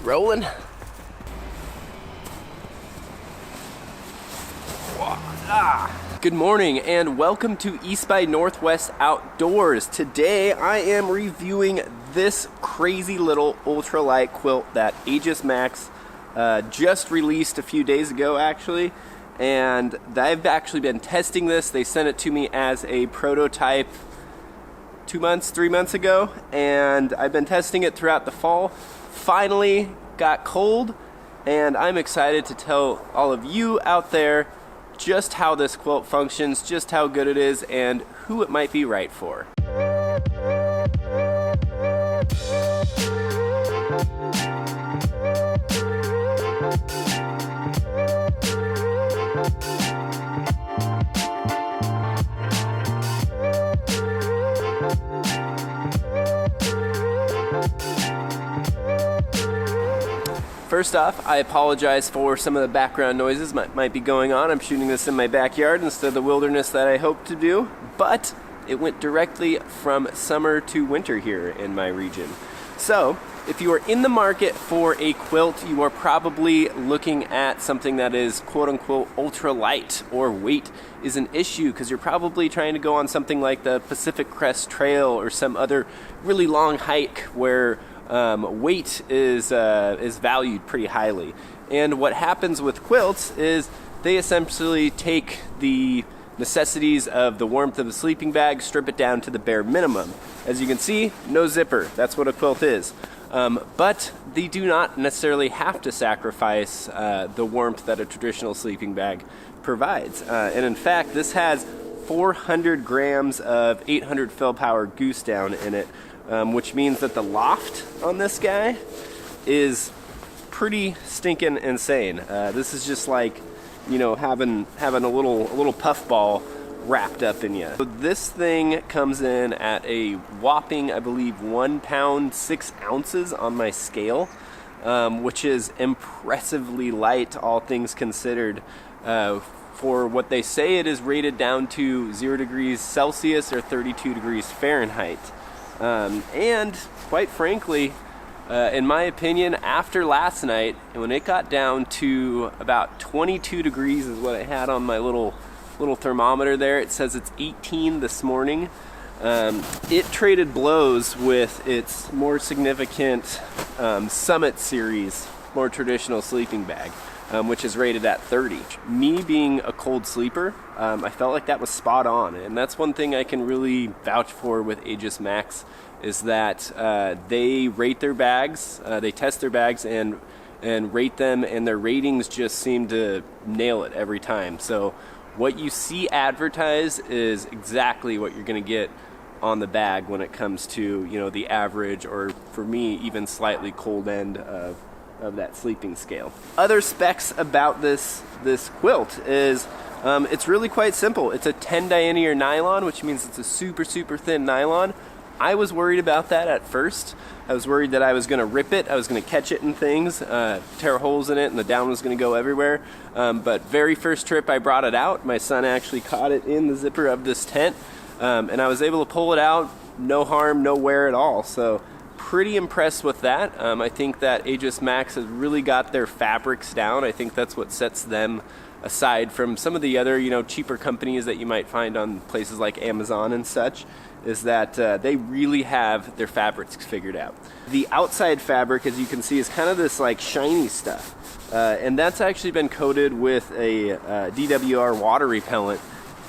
rolling. Good morning and welcome to East by Northwest Outdoors. Today I am reviewing this crazy little ultralight quilt that Aegismax just released a few days ago actually. And I've actually been testing this. They sent it to me as a prototype 3 months ago, and I've been testing it throughout the fall. Finally got cold, and I'm excited to tell all of you out there just how this quilt functions, just how good it is, and who it might be right for. First off, I apologize for some of the background noises might be going on. I'm shooting this in my backyard instead of the wilderness that I hoped to do, but it went directly from summer to winter here in my region. So, if you are in the market for a quilt, you are probably looking at something that is quote-unquote ultra-light, or weight is an issue because you're probably trying to go on something like the Pacific Crest Trail or some other really long hike where weight is valued pretty highly. And what happens with quilts is they essentially take the necessities of the warmth of a sleeping bag, strip it down to the bare minimum. As you can see, no zipper. That's what a quilt is. But they do not necessarily have to sacrifice the warmth that a traditional sleeping bag provides. And in fact, this has 400 grams of 800 fill power goose down in it, which means that the loft on this guy is pretty stinking insane. This is just like, you know, having a little puffball wrapped up in you. So this thing comes in at a whopping, I believe, 1 pound 6 ounces on my scale, which is impressively light, all things considered. For what they say, it is rated down to 0 degrees Celsius or 32 degrees Fahrenheit. And quite frankly, in my opinion, after last night, when it got down to about 22 degrees is what I had on my little thermometer there. It says it's 18 this morning. It traded blows with its more significant Summit series, more traditional sleeping bag, which is rated at 30. Me being a cold sleeper, I felt like that was spot on, and that's one thing I can really vouch for with Aegismax is that they rate their bags, they test their bags and rate them, and their ratings just seem to nail it every time. So what you see advertised is exactly what you're going to get on the bag when it comes to, you know, the average, or for me, even slightly cold end of that sleeping scale. Other specs about this quilt is it's really quite simple. It's a 10 denier nylon, which means it's a super thin nylon. I was worried about that at first. I was worried that I was going to rip it, I was going to catch it in things, tear holes in it, and the down was going to go everywhere. But very first trip I brought it out, my son actually caught it in the zipper of this tent, and I was able to pull it out, no harm, no wear at all. So pretty impressed with that. I think that Aegismax has really got their fabrics down. I think that's what sets them aside from some of the other, you know, cheaper companies that you might find on places like Amazon and such, is that they really have their fabrics figured out. The outside fabric, as you can see, is kind of this like shiny stuff, and that's actually been coated with a DWR water repellent.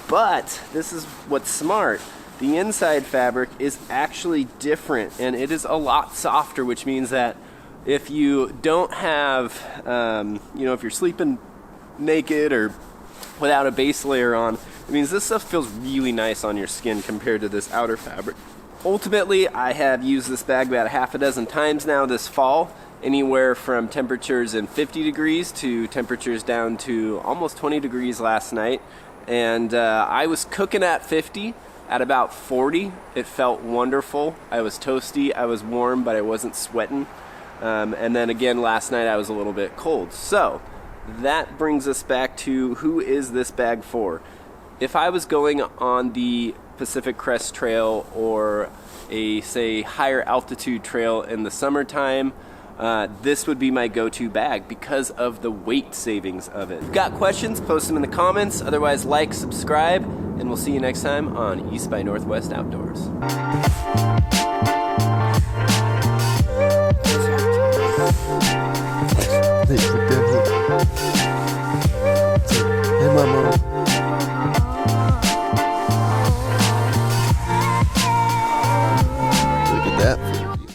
But this is what's smart. The inside fabric is actually different, and it is a lot softer, which means that if you don't have, you know, if you're sleeping naked or without a base layer on, it means this stuff feels really nice on your skin compared to this outer fabric. Ultimately, I have used this bag about a half a dozen times now this fall, anywhere from temperatures in 50 degrees to temperatures down to almost 20 degrees last night. And I was cooking at 50. At about 40, it felt wonderful. I was toasty, I was warm, but I wasn't sweating. And then again, last night I was a little bit cold. So that brings us back to who is this bag for? If I was going on the Pacific Crest Trail or a, say, higher altitude trail in the summertime, this would be my go-to bag because of the weight savings of it. If you've got questions, post them in the comments. Otherwise, like, subscribe, and we'll see you next time on East by Northwest Outdoors.